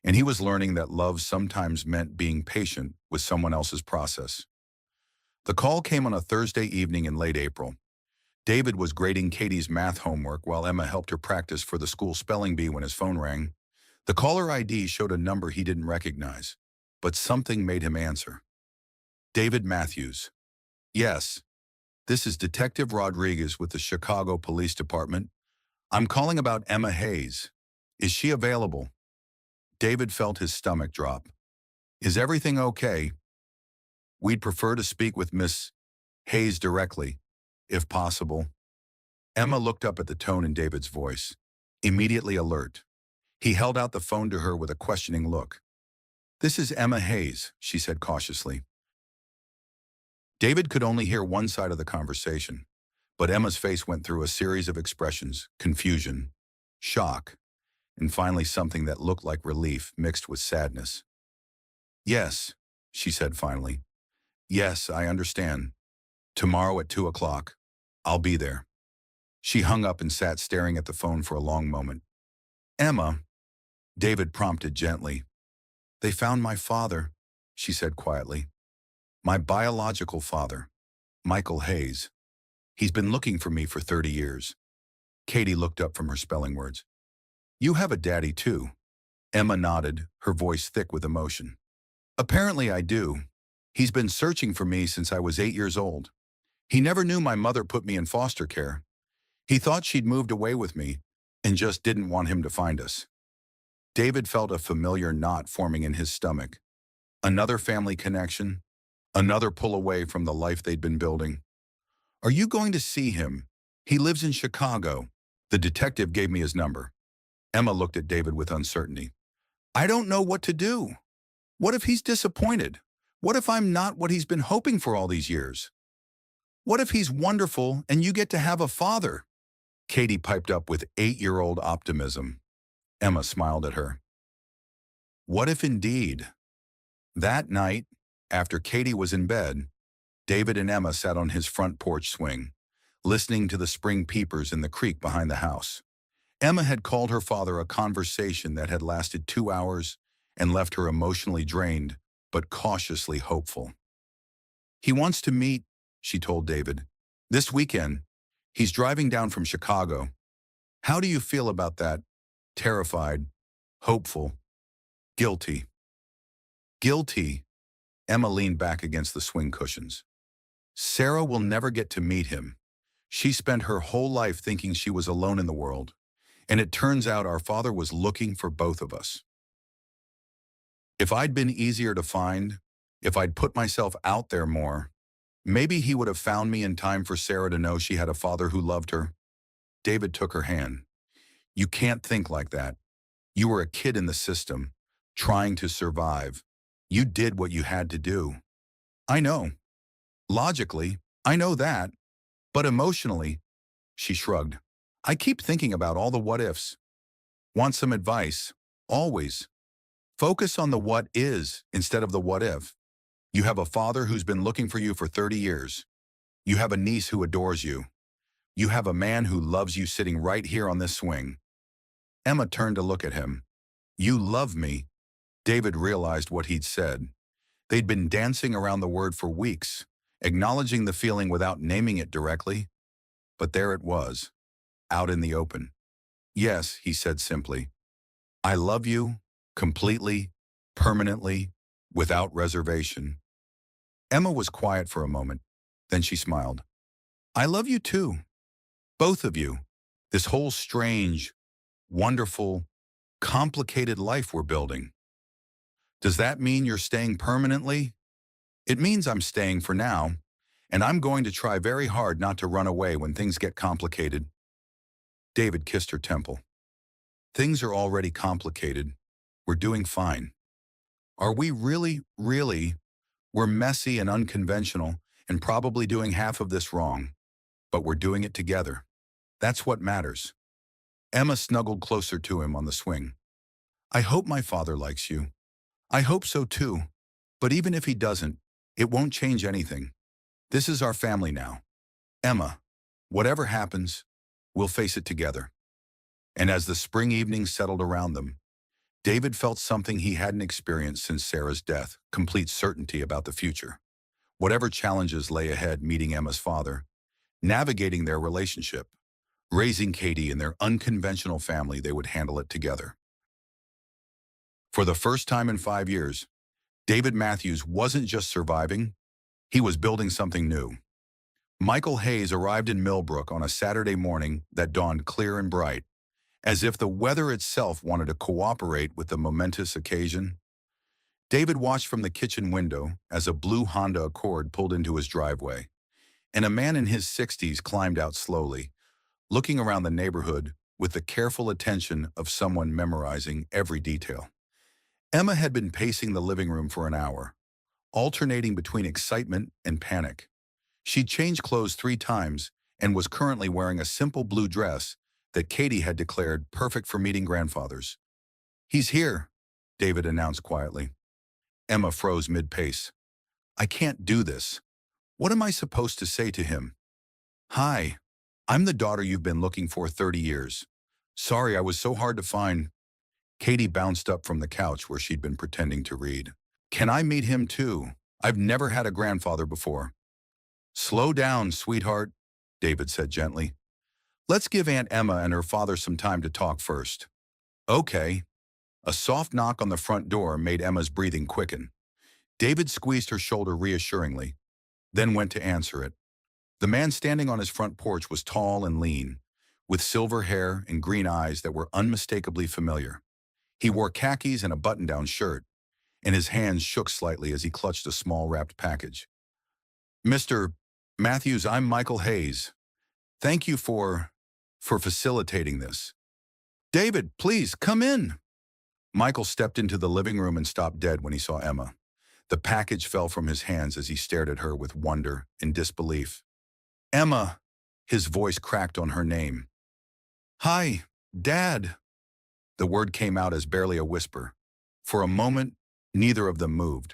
S1: and he was learning that love sometimes meant being patient with someone else's process. The call came on a Thursday evening in late April. David was grading Katie's math homework while Emma helped her practice for the school spelling bee when his phone rang. The caller ID showed a number he didn't recognize, but something made him answer. David Matthews. Yes, this is Detective Rodriguez with the Chicago Police Department. I'm calling about Emma Hayes. Is she available? David felt his stomach drop. Is everything okay? We'd prefer to speak with Miss Hayes directly, if possible. Emma looked up at the tone in David's voice, immediately alert. He held out the phone to her with a questioning look. This is Emma Hayes, she said cautiously. David could only hear one side of the conversation, but Emma's face went through a series of expressions: confusion, shock, and finally something that looked like relief mixed with sadness. Yes, she said finally. Yes, I understand. Tomorrow at 2 o'clock. I'll be there. She hung up and sat staring at the phone for a long moment. Emma, David prompted gently. They found my father, she said quietly. My biological father, Michael Hayes. He's been looking for me for 30 years. Katie looked up from her spelling words. You have a daddy too. Emma nodded, her voice thick with emotion. Apparently I do. He's been searching for me since I was 8 years old. He never knew my mother put me in foster care. He thought she'd moved away with me and just didn't want him to find us. David felt a familiar knot forming in his stomach. Another family connection, another pull away from the life they'd been building. Are you going to see him? He lives in Chicago. The detective gave me his number. Emma looked at David with uncertainty. I don't know what to do. What if he's disappointed? What if I'm not what he's been hoping for all these years? What if he's wonderful and you get to have a father? Katie piped up with 8-year-old optimism. Emma smiled at her. What if indeed? That night, after Katie was in bed, David and Emma sat on his front porch swing, listening to the spring peepers in the creek behind the house. Emma had called her father a conversation that had lasted 2 hours and left her emotionally drained, but cautiously hopeful. He wants to meet, she told David. This weekend, he's driving down from Chicago. How do you feel about that? Terrified, hopeful, guilty. Guilty. Emma leaned back against the swing cushions. Sarah will never get to meet him. She spent her whole life thinking she was alone in the world, and it turns out our father was looking for both of us. If I'd been easier to find, if I'd put myself out there more, maybe he would have found me in time for Sarah to know she had a father who loved her. David took her hand. You can't think like that. You were a kid in the system, trying to survive. You did what you had to do. I know. Logically, I know that. But emotionally, she shrugged. I keep thinking about all the what-ifs. Want some advice? Always. Focus on the what is instead of the what if. You have a father who's been looking for you for 30 years. You have a niece who adores you. You have a man who loves you sitting right here on this swing. Emma turned to look at him. You love me. David realized what he'd said. They'd been dancing around the word for weeks, acknowledging the feeling without naming it directly. But there it was, out in the open. Yes, he said simply. I love you, completely, permanently, without reservation. Emma was quiet for a moment. Then she smiled. I love you too. Both of you. This whole strange, wonderful, complicated life we're building. Does that mean you're staying permanently? It means I'm staying for now, and I'm going to try very hard not to run away when things get complicated. David kissed her temple. Things are already complicated. We're doing fine. Are we really, really, We're messy and unconventional and probably doing half of this wrong, but we're doing it together. That's what matters. Emma snuggled closer to him on the swing. I hope my father likes you. I hope so too. But even if he doesn't, it won't change anything. This is our family now. Emma, whatever happens, we'll face it together. And as the spring evening settled around them, David felt something he hadn't experienced since Sarah's death, complete certainty about the future. Whatever challenges lay ahead meeting Emma's father, navigating their relationship, raising Katie in their unconventional family, they would handle it together. For the first time in 5 years, David Matthews wasn't just surviving, he was building something new. Michael Hayes arrived in Millbrook on a Saturday morning that dawned clear and bright, as if the weather itself wanted to cooperate with the momentous occasion. David watched from the kitchen window as a blue Honda Accord pulled into his driveway, and a man in his 60s climbed out slowly, looking around the neighborhood with the careful attention of someone memorizing every detail. Emma had been pacing the living room for an hour, alternating between excitement and panic. She'd changed clothes 3 times and was currently wearing a simple blue dress that Katie had declared perfect for meeting grandfathers. He's here, David announced quietly. Emma froze mid-pace. I can't do this. What am I supposed to say to him? Hi, I'm the daughter you've been looking for 30 years. Sorry I was so hard to find. Katie bounced up from the couch where she'd been pretending to read. Can I meet him too? I've never had a grandfather before. Slow down, sweetheart, David said gently. Let's give Aunt Emma and her father some time to talk first. Okay. A soft knock on the front door made Emma's breathing quicken. David squeezed her shoulder reassuringly, then went to answer it. The man standing on his front porch was tall and lean, with silver hair and green eyes that were unmistakably familiar. He wore khakis and a button-down shirt, and his hands shook slightly as he clutched a small wrapped package. Mr. Matthews, I'm Michael Hayes. Thank you for facilitating this. David, please, come in. Michael stepped into the living room and stopped dead when he saw Emma. The package fell from his hands as he stared at her with wonder and disbelief. Emma, his voice cracked on her name. Hi, Dad. The word came out as barely a whisper. For a moment, neither of them moved.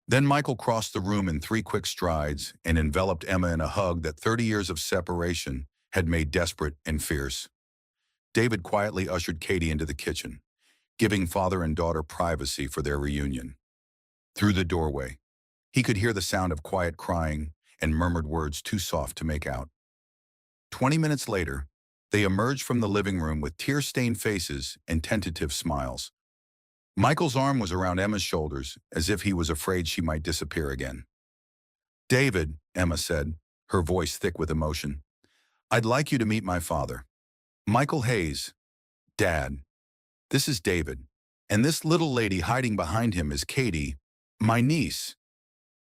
S1: Then Michael crossed the room in 3 quick strides and enveloped Emma in a hug that 30 years of separation had made desperate and fierce. David quietly ushered Katie into the kitchen, giving father and daughter privacy for their reunion. Through the doorway, he could hear the sound of quiet crying and murmured words too soft to make out. 20 minutes later, they emerged from the living room with tear-stained faces and tentative smiles. Michael's arm was around Emma's shoulders, as if he was afraid she might disappear again. David, Emma said, her voice thick with emotion, I'd like you to meet my father. Michael Hayes. Dad. This is David, and this little lady hiding behind him is Katie, my niece.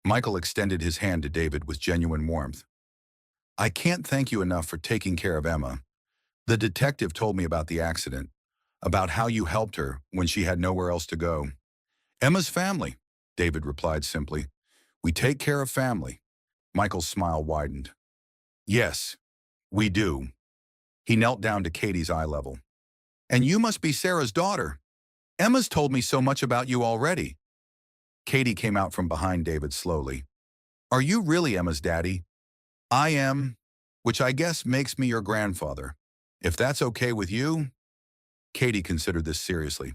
S1: Michael extended his hand to David with genuine warmth. I can't thank you enough for taking care of Emma. The detective told me about the accident, about how you helped her when she had nowhere else to go. Emma's family, David replied simply. We take care of family. Michael's smile widened. Yes, we do. He knelt down to Katie's eye level. And you must be Sarah's daughter. Emma's told me so much about you already. Katie came out from behind David slowly. Are you really Emma's daddy? I am, which I guess makes me your grandfather. If that's okay with you? Katie considered this seriously.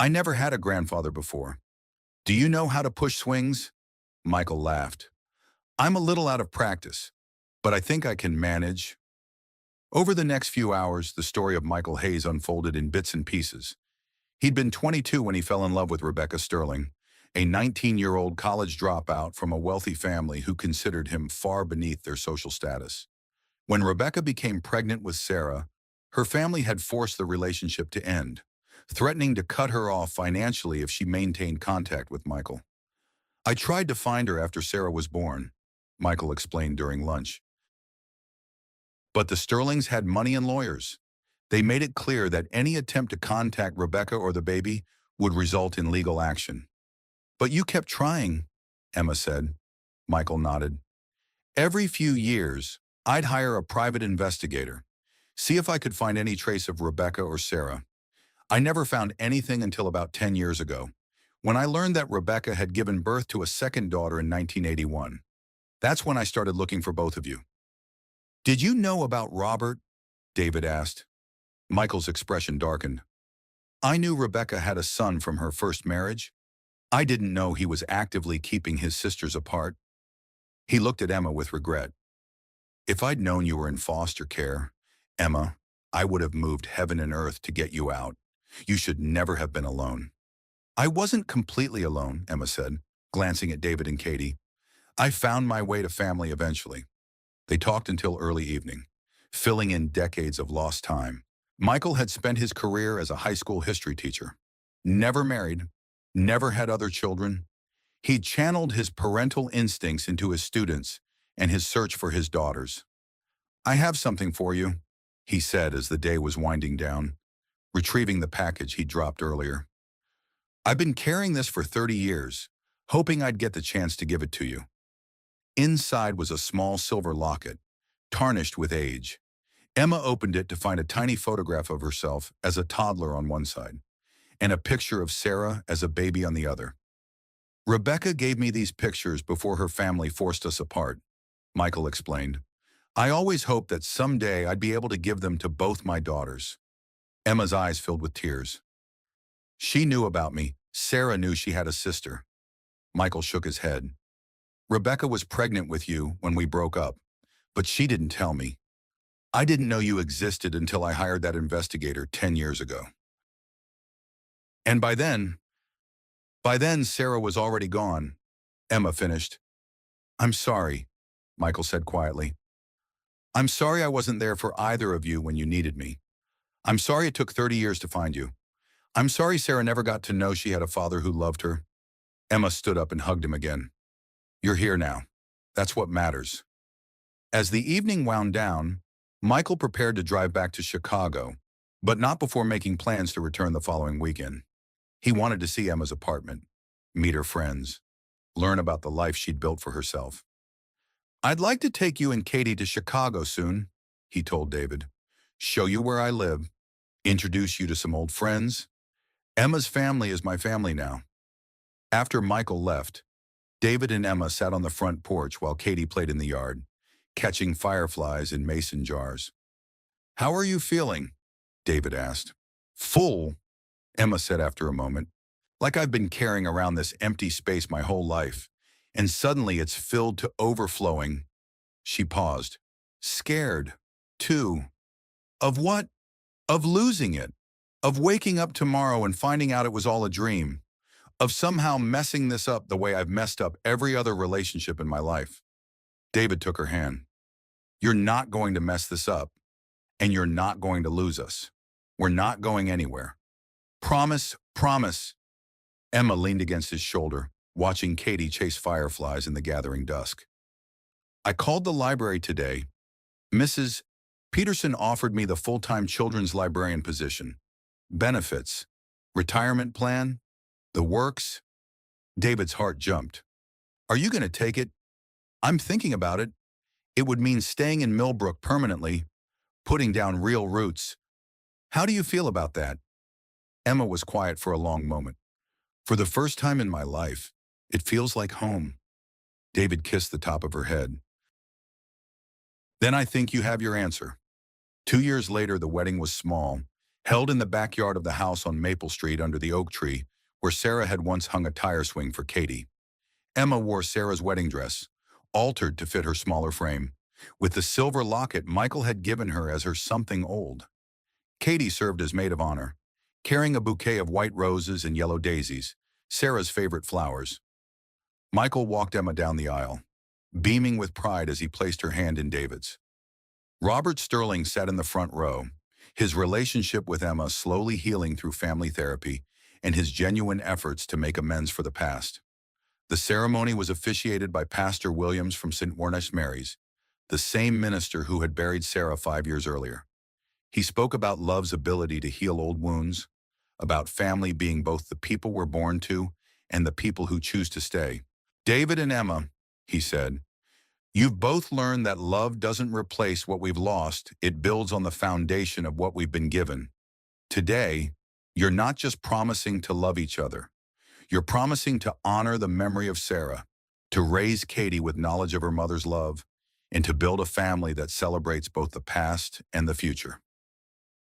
S1: I never had a grandfather before. Do you know how to push swings? Michael laughed. I'm a little out of practice, but I think I can manage. Over the next few hours, the story of Michael Hayes unfolded in bits and pieces. He'd been 22 when he fell in love with Rebecca Sterling, a 19-year-old college dropout from a wealthy family who considered him far beneath their social status. When Rebecca became pregnant with Sarah, her family had forced the relationship to end, threatening to cut her off financially if she maintained contact with Michael. I tried to find her after Sarah was born, Michael explained during lunch. But the Sterlings had money and lawyers. They made it clear that any attempt to contact Rebecca or the baby would result in legal action. But you kept trying, Emma said. Michael nodded. Every few years, I'd hire a private investigator, see if I could find any trace of Rebecca or Sarah. I never found anything until about 10 years ago, when I learned that Rebecca had given birth to a second daughter in 1981. That's when I started looking for both of you. Did you know about Robert? David asked. Michael's expression darkened. I knew Rebecca had a son from her first marriage. I didn't know he was actively keeping his sisters apart. He looked at Emma with regret. If I'd known you were in foster care, Emma, I would have moved heaven and earth to get you out. You should never have been alone. I wasn't completely alone, Emma said, glancing at David and Katie. I found my way to family eventually. They talked until early evening, filling in decades of lost time. Michael had spent his career as a high school history teacher. Never married, never had other children. He channeled his parental instincts into his students and his search for his daughters. I have something for you, he said as the day was winding down, retrieving the package he'd dropped earlier. I've been carrying this for 30 years, hoping I'd get the chance to give it to you. Inside was a small silver locket, tarnished with age. Emma opened it to find a tiny photograph of herself as a toddler on one side, and a picture of Sarah as a baby on the other. Rebecca gave me these pictures before her family forced us apart, Michael explained. I always hoped that someday I'd be able to give them to both my daughters. Emma's eyes filled with tears. She knew about me. Sarah knew she had a sister. Michael shook his head. Rebecca was pregnant with you when we broke up, but she didn't tell me. I didn't know you existed until I hired that investigator 10 years ago. And by then, Sarah was already gone, Emma finished. I'm sorry, Michael said quietly. I'm sorry I wasn't there for either of you when you needed me. I'm sorry it took 30 years to find you. I'm sorry Sarah never got to know she had a father who loved her. Emma stood up and hugged him again. You're here now. That's what matters. As the evening wound down, Michael prepared to drive back to Chicago, but not before making plans to return the following weekend. He wanted to see Emma's apartment, meet her friends, learn about the life she'd built for herself. I'd like to take you and Katie to Chicago soon, he told David. Show you where I live, introduce you to some old friends. Emma's family is my family now. After Michael left, David and Emma sat on the front porch while Katie played in the yard, catching fireflies in mason jars. How are you feeling? David asked. Full, Emma said after a moment. Like I've been carrying around this empty space my whole life, and suddenly it's filled to overflowing. She paused. Scared, too. Of what? Of losing it. Of waking up tomorrow and finding out it was all a dream. Of somehow messing this up the way I've messed up every other relationship in my life. David took her hand. You're not going to mess this up, and you're not going to lose us. We're not going anywhere. Promise, promise. Emma leaned against his shoulder, watching Katie chase fireflies in the gathering dusk. I called the library today. Mrs. Peterson offered me the full-time children's librarian position. Benefits, retirement plan, the works. David's heart jumped. Are you going to take it? I'm thinking about it. It would mean staying in Millbrook permanently, putting down real roots. How do you feel about that? Emma was quiet for a long moment. For the first time in my life, it feels like home. David kissed the top of her head. Then I think you have your answer. 2 years later, the wedding was small, held in the backyard of the house on Maple Street under the oak tree, where Sarah had once hung a tire swing for Katie. Emma wore Sarah's wedding dress, altered to fit her smaller frame, with the silver locket Michael had given her as her something old. Katie served as maid of honor, carrying a bouquet of white roses and yellow daisies, Sarah's favorite flowers. Michael walked Emma down the aisle, beaming with pride as he placed her hand in David's. Robert Sterling sat in the front row, his relationship with Emma slowly healing through family therapy and his genuine efforts to make amends for the past. The ceremony was officiated by Pastor Williams from St. Warnish Mary's, the same minister who had buried Sarah 5 years earlier. He spoke about love's ability to heal old wounds, about family being both the people we're born to and the people who choose to stay. David and Emma, he said, you've both learned that love doesn't replace what we've lost, it builds on the foundation of what we've been given. Today, you're not just promising to love each other. You're promising to honor the memory of Sarah, to raise Katie with knowledge of her mother's love, and to build a family that celebrates both the past and the future.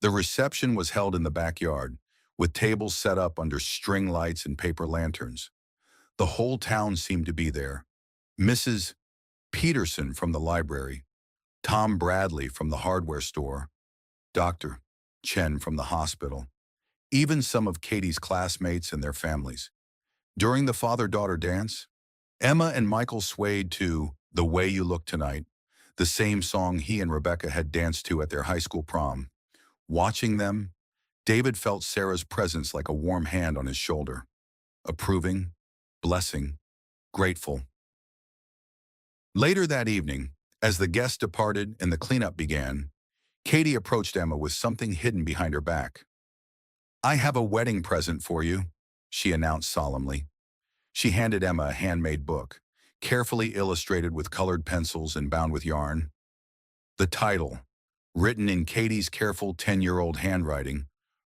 S1: The reception was held in the backyard, with tables set up under string lights and paper lanterns. The whole town seemed to be there. Mrs. Peterson from the library, Tom Bradley from the hardware store, Dr. Chen from the hospital, even some of Katie's classmates and their families. During the father-daughter dance, Emma and Michael swayed to The Way You Look Tonight, the same song he and Rebecca had danced to at their high school prom. Watching them, David felt Sarah's presence like a warm hand on his shoulder, approving, blessing, grateful. Later that evening, as the guests departed and the cleanup began, Katie approached Emma with something hidden behind her back. "I have a wedding present for you," she announced solemnly. She handed Emma a handmade book, carefully illustrated with colored pencils and bound with yarn. The title, written in Katie's careful 10-year-old handwriting,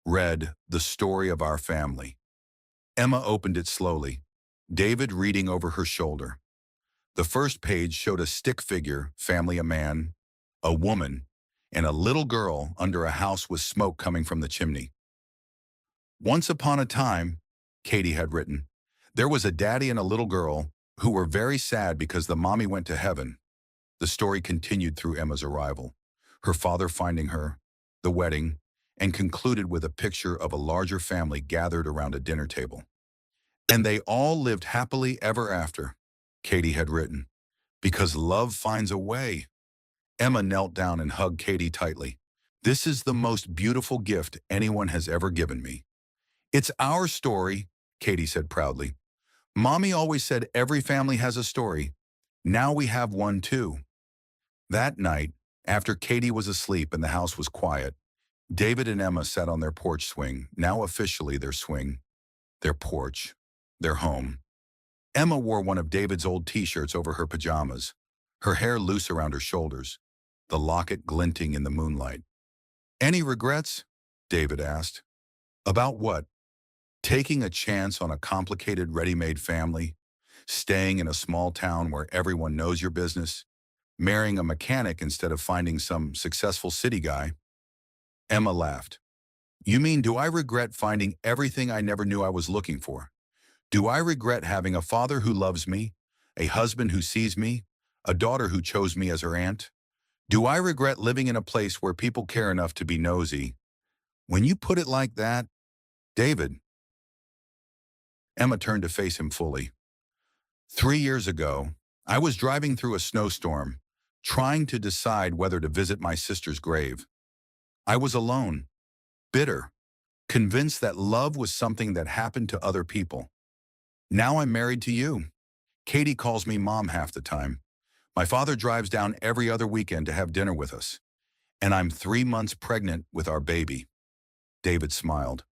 S1: read, "The Story of Our Family." Emma opened it slowly, David reading over her shoulder. The first page showed a stick figure, family a man, a woman, and a little girl under a house with smoke coming from the chimney. "Once upon a time," Katie had written, "there was a daddy and a little girl who were very sad because the mommy went to heaven." The story continued through Emma's arrival, her father finding her, the wedding, and concluded with a picture of a larger family gathered around a dinner table. "And they all lived happily ever after," Katie had written, "because love finds a way." Emma knelt down and hugged Katie tightly. "This is the most beautiful gift anyone has ever given me." "It's our story," Katie said proudly. "Mommy always said every family has a story. Now we have one too." That night, after Katie was asleep and the house was quiet, David and Emma sat on their porch swing, now officially their swing, their porch, their home. Emma wore one of David's old t-shirts over her pajamas, her hair loose around her shoulders, the locket glinting in the moonlight. "Any regrets?" David asked. "About what?" "Taking a chance on a complicated ready-made family, staying in a small town where everyone knows your business, marrying a mechanic instead of finding some successful city guy." Emma laughed. "You mean, do I regret finding everything I never knew I was looking for? Do I regret having a father who loves me, a husband who sees me, a daughter who chose me as her aunt? Do I regret living in a place where people care enough to be nosy?" "When you put it like that, David." Emma turned to face him fully. 3 years ago, I was driving through a snowstorm, trying to decide whether to visit my sister's grave. I was alone, bitter, convinced that love was something that happened to other people. Now I'm married to you. Katie calls me mom half the time. My father drives down every other weekend to have dinner with us. And I'm 3 months pregnant with our baby. David smiled.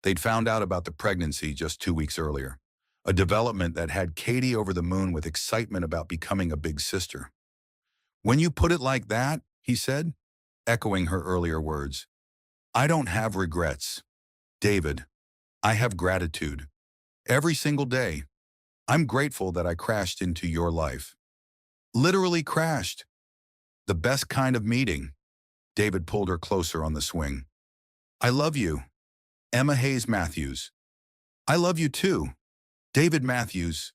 S1: They'd found out about the pregnancy just 2 weeks earlier, a development that had Katie over the moon with excitement about becoming a big sister. "When you put it like that," he said, echoing her earlier words, "I don't have regrets. David, I have gratitude. Every single day, I'm grateful that I crashed into your life." "Literally crashed." "The best kind of meeting." David pulled her closer on the swing. "I love you, Emma Hayes Matthews." "I love you too, David Matthews.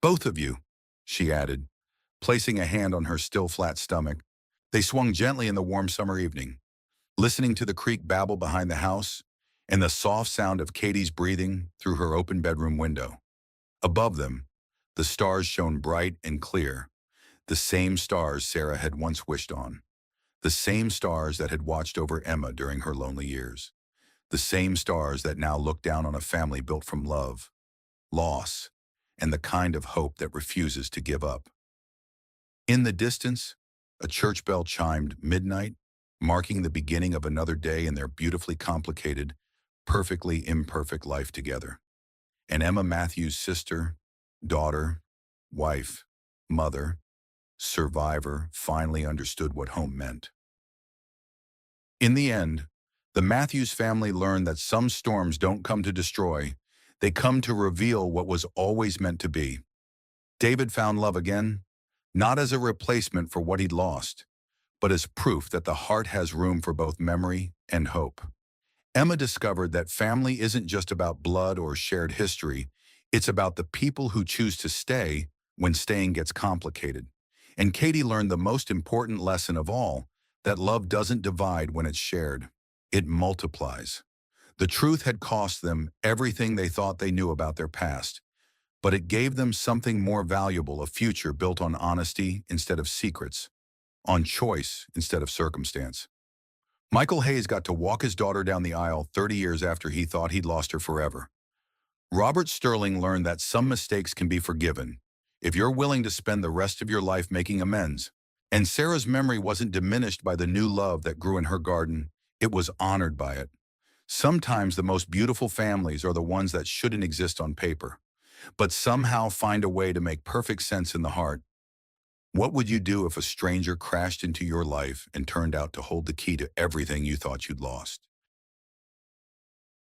S1: Both of you," she added, placing a hand on her still flat stomach. They swung gently in the warm summer evening, listening to the creek babble behind the house and the soft sound of Katie's breathing through her open bedroom window. Above them, the stars shone bright and clear, the same stars Sarah had once wished on, the same stars that had watched over Emma during her lonely years, the same stars that now looked down on a family built from love, loss, and the kind of hope that refuses to give up. In the distance, a church bell chimed midnight, marking the beginning of another day in their beautifully complicated, perfectly imperfect life together. and Emma Matthews' sister, daughter, wife, mother, survivor finally understood what home meant. In the end, the Matthews family learned that some storms don't come to destroy, they come to reveal what was always meant to be. David found love again, not as a replacement for what he'd lost, but as proof that the heart has room for both memory and hope. Emma discovered that family isn't just about blood or shared history, it's about the people who choose to stay when staying gets complicated. And Katie learned the most important lesson of all, that love doesn't divide when it's shared. It multiplies. The truth had cost them everything they thought they knew about their past, but it gave them something more valuable, a future built on honesty instead of secrets, on choice instead of circumstance. Michael Hayes got to walk his daughter down the aisle 30 years after he thought he'd lost her forever. Robert Sterling learned that some mistakes can be forgiven if you're willing to spend the rest of your life making amends. And Sarah's memory wasn't diminished by the new love that grew in her garden, it was honored by it. Sometimes the most beautiful families are the ones that shouldn't exist on paper, but somehow find a way to make perfect sense in the heart. What would you do if a stranger crashed into your life and turned out to hold the key to everything you thought you'd lost?